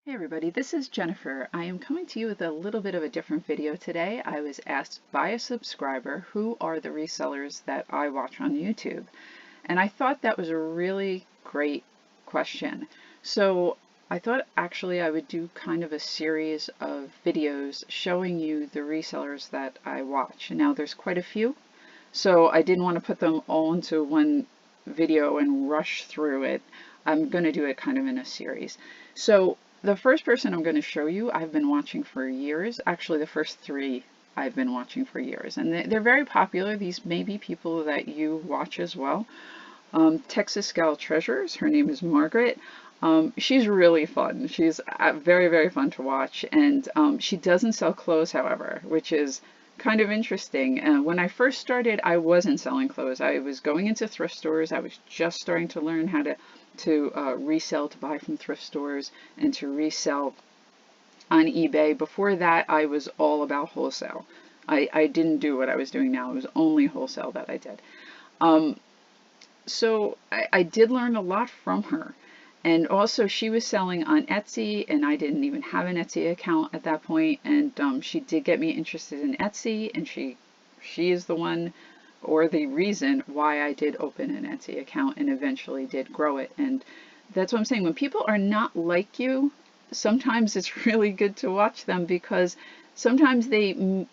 Hey everybody, this is Jennifer. I am coming to you with a little bit of a different video today. I was asked by a subscriber who are the resellers that I watch on YouTube. And I thought that was a really great question. So I thought actually I would do kind of a series of videos showing you the resellers that I watch. Now there's quite a few, so I didn't want to put them all into one video and rush through it. I'm going to do it kind of in a series. So the first person I'm going to show you, I've been watching for years. Actually, the first three I've been watching for years. And they're very popular. These may be people that you watch as well. Texas Gal Treasures, her name is Margaret. She's really fun. She's very, very fun to watch. And she doesn't sell clothes, however, which is kind of interesting. When I first started, I wasn't selling clothes. I was going into thrift stores. I was just starting to learn how to resell, to buy from thrift stores, and to resell on eBay. Before that, I was all about wholesale. I didn't do what I was doing now. It was only wholesale that I did. So I did learn a lot from her. And also she was selling on Etsy, and I didn't even have an Etsy account at that point. And she did get me interested in Etsy, and she is the one, or the reason why I did open an Etsy account and eventually did grow it. And that's what I'm saying. When people are not like you, sometimes it's really good to watch them, because sometimes they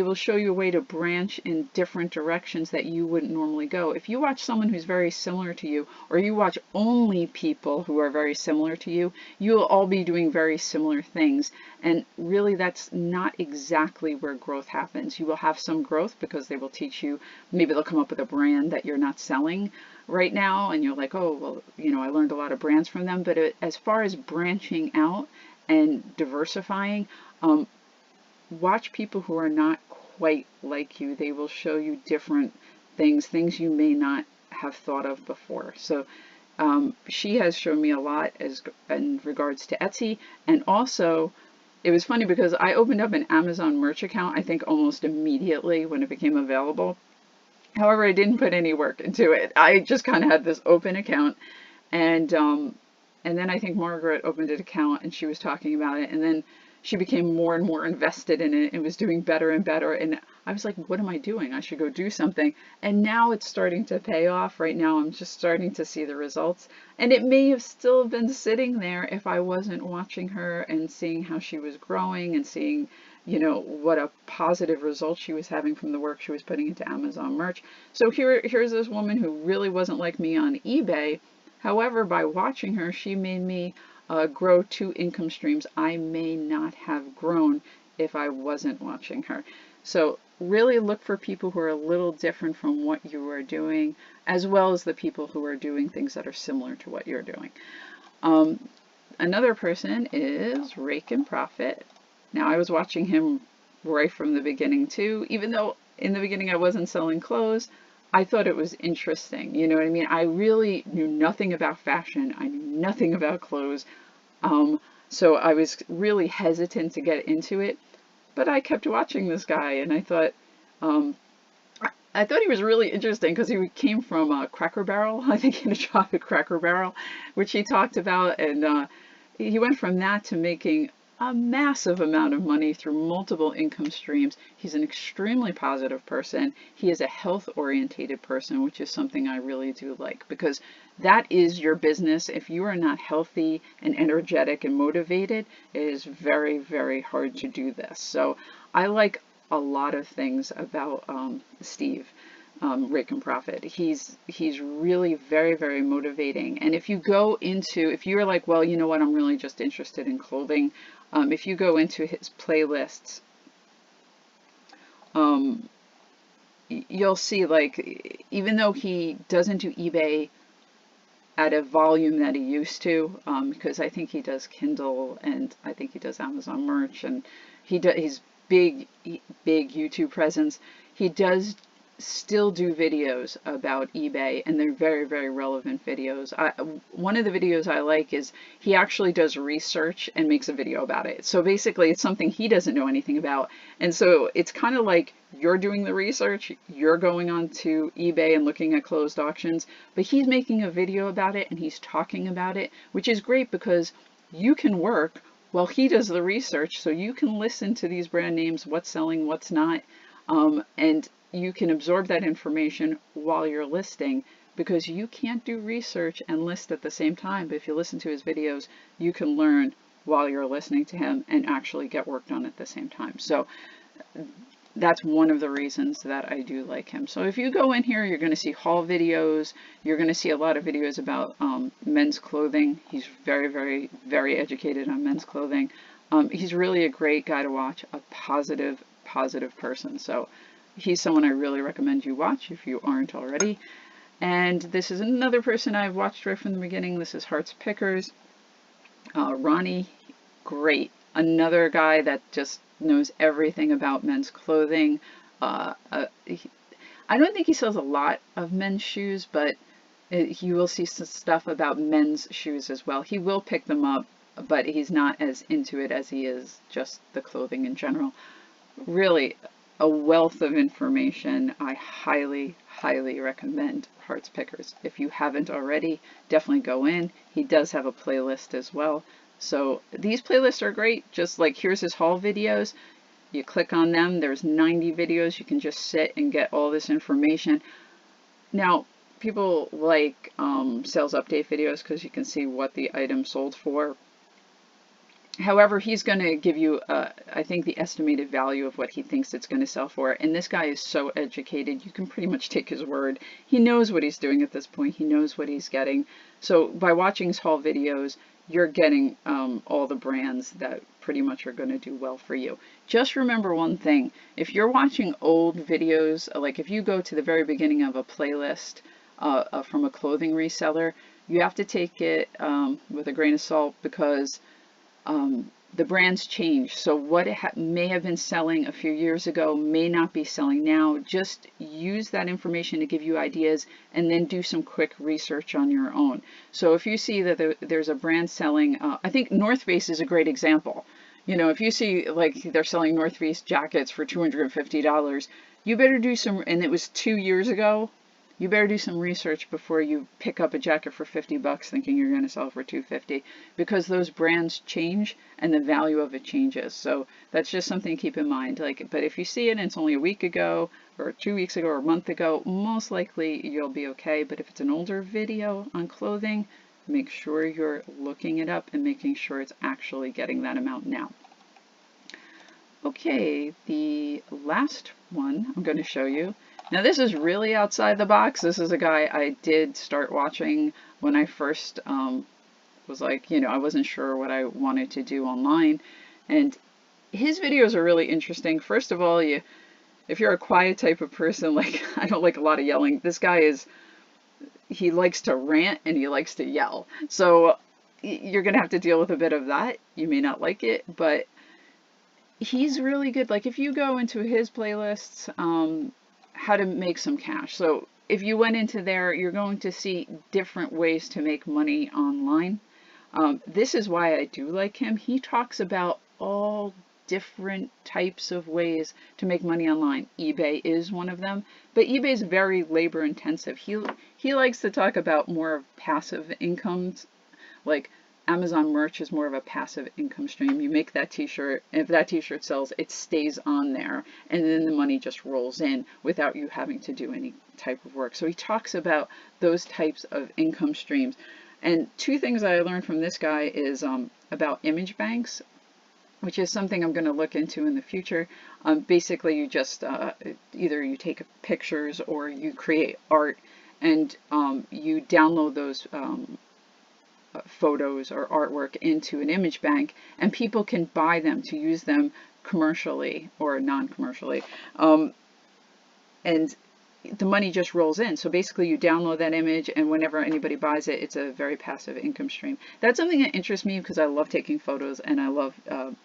will show you a way to branch in different directions that you wouldn't normally go. If you watch someone who's very similar to you, or you watch only people who are very similar to you, you'll all be doing very similar things. And really, that's not exactly where growth happens. You will have some growth because they will teach you, maybe they'll come up with a brand that you're not selling right now, and you're like, oh, well, I learned a lot of brands from them. But as far as branching out and diversifying, watch people who are not quite like you. They will show you different things you may not have thought of before. So she has shown me a lot in regards to Etsy. And also, it was funny because I opened up an Amazon merch account, I think almost immediately when it became available. However, I didn't put any work into it. I just kind of had this open account, and then I think Margaret opened an account and she was talking about it, and then she became more and more invested in it and was doing better and better. And I was like, what am I doing? I should go do something. And now it's starting to pay off. Right now, I'm just starting to see the results. And it may have still been sitting there if I wasn't watching her and seeing how she was growing and seeing, what a positive result she was having from the work she was putting into Amazon merch. So here's this woman who really wasn't like me on eBay. However, by watching her, she made me grow two income streams I may not have grown if I wasn't watching her. So really look for people who are a little different from what you are doing, as well as the people who are doing things that are similar to what you're doing. Another person is Rake and Profit. Now, I was watching him right from the beginning too. Even though in the beginning I wasn't selling clothes, I thought it was interesting. You know what I mean? I really knew nothing about fashion. I knew nothing about clothes. So I was really hesitant to get into it, but I kept watching this guy, and I thought he was really interesting because he came from Cracker Barrel. I think he had a job at Cracker Barrel, which he talked about, and he went from that to making a massive amount of money through multiple income streams. He's an extremely positive person. He is a health-orientated person, which is something I really do like, because that is your business. If you are not healthy and energetic and motivated, it is very, very hard to do this. So I like a lot of things about Steve. Rake and Profit. He's really very, very motivating. And if you're like, well, you know what, I'm really just interested in clothing, if you go into his playlists, you'll see, like, even though he doesn't do eBay at a volume that he used to, because I think he does Kindle, and I think he does Amazon merch, and he's big YouTube presence. He does still do videos about eBay, and they're very, very relevant videos. One of the videos I like is he actually does research and makes a video about it. So basically it's something he doesn't know anything about, and so it's kind of like you're doing the research, you're going on to eBay and looking at closed auctions, but he's making a video about it and he's talking about it, which is great because you can work Well, he does the research, so you can listen to these brand names, what's selling, what's not, and you can absorb that information while you're listing, because you can't do research and list at the same time. But if you listen to his videos, you can learn while you're listening to him and actually get work done at the same time. So that's one of the reasons that I do like him. So if you go in here, you're going to see haul videos. You're going to see a lot of videos about men's clothing. He's very, very, very educated on men's clothing. He's really a great guy to watch, a positive person. So he's someone I really recommend you watch if you aren't already. And this is another person I've watched right from the beginning. This is Hearts Pickers. Ronnie, great. Another guy that just knows everything about men's clothing. I don't think he sells a lot of men's shoes, but you will see some stuff about men's shoes as well. He will pick them up, but he's not as into it as he is just the clothing in general. Really a wealth of information. I highly, highly recommend Hearts Pickers. If you haven't already, definitely go in. He does have a playlist as well. So these playlists are great. Just like here's his haul videos. You click on them. There's 90 videos. You can just sit and get all this information. Now, people like sales update videos because you can see what the item sold for. However, he's going to give you, I think, the estimated value of what he thinks it's going to sell for. And this guy is so educated, you can pretty much take his word. He knows what he's doing at this point. He knows what he's getting. So by watching his haul videos, you're getting all the brands that pretty much are going to do well for you. Just remember one thing. If you're watching old videos, like if you go to the very beginning of a playlist from a clothing reseller, you have to take it with a grain of salt, because the brands change. So what may have been selling a few years ago may not be selling now. Just use that information to give you ideas, and then do some quick research on your own. So if you see that there's a brand selling, I think North Face is a great example. You know, if you see like they're selling North Face jackets for $250, you better do some, and it was 2 years ago, you better do some research before you pick up a jacket for $50 thinking you're going to sell for $250, because those brands change and the value of it changes. So that's just something to keep in mind. Like, but if you see it and it's only a week ago or 2 weeks ago or a month ago, most likely you'll be okay. But if it's an older video on clothing, make sure you're looking it up and making sure it's actually getting that amount now. Okay, the last one I'm going to show you. Now this is really outside the box. This is a guy I did start watching when I first was like, you know, I wasn't sure what I wanted to do online. And his videos are really interesting. First of all, if you're a quiet type of person, like I don't like a lot of yelling, this guy he likes to rant and he likes to yell. So you're going to have to deal with a bit of that. You may not like it, but he's really good. Like if you go into his playlists, how to make some cash. So if you went into there, you're going to see different ways to make money online. This is why I do like him. He talks about all different types of ways to make money online. eBay is one of them, but eBay is very labor intensive. He likes to talk about more of passive incomes, like Amazon merch is more of a passive income stream. You make that t-shirt, and if that t-shirt sells, it stays on there, and then the money just rolls in without you having to do any type of work. So he talks about those types of income streams. And two things I learned from this guy is about image banks, which is something I'm going to look into in the future. Basically, you just either you take pictures or you create art, and you download those photos or artwork into an image bank, and people can buy them to use them commercially or non-commercially, and the money just rolls in. So basically you download that image, and whenever anybody buys it, it's a very passive income stream. That's something that interests me because I love taking photos and I love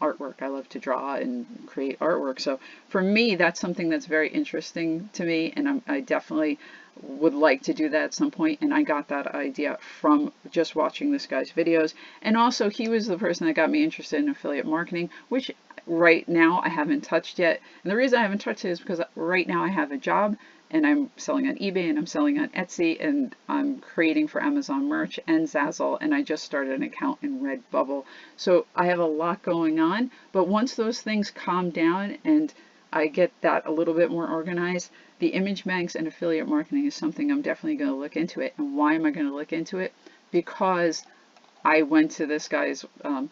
artwork. I love to draw and create artwork. So for me, that's something that's very interesting to me, and I definitely would like to do that at some point. And I got that idea from just watching this guy's videos. And also he was the person that got me interested in affiliate marketing, which right now I haven't touched yet. And the reason I haven't touched it is because right now I have a job and I'm selling on eBay and I'm selling on Etsy and I'm creating for Amazon Merch and Zazzle, and I just started an account in Redbubble. So I have a lot going on, but once those things calm down and I get that a little bit more organized, the image banks and affiliate marketing is something I'm definitely going to look into it. And why am I going to look into it? Because I went to this guy's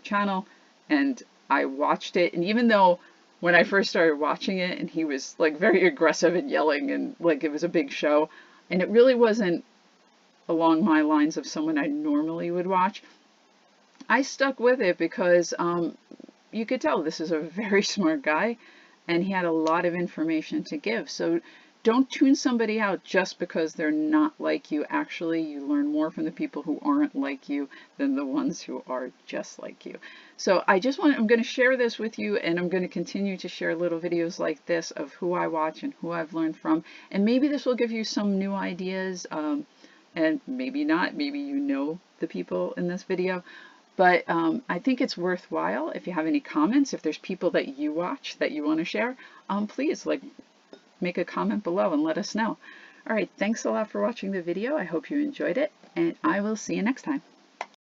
channel and I watched it, and even though when I first started watching it and he was like very aggressive and yelling and like it was a big show, and it really wasn't along my lines of someone I normally would watch, I stuck with it because you could tell this is a very smart guy and he had a lot of information to give. So don't tune somebody out just because they're not like you. Actually, you learn more from the people who aren't like you than the ones who are just like you. So I'm going to share this with you, and I'm going to continue to share little videos like this of who I watch and who I've learned from. And maybe this will give you some new ideas, and maybe not. Maybe you know the people in this video. But I think it's worthwhile. If you have any comments, if there's people that you watch that you want to share, please make a comment below and let us know. All right, thanks a lot for watching the video. I hope you enjoyed it, and I will see you next time.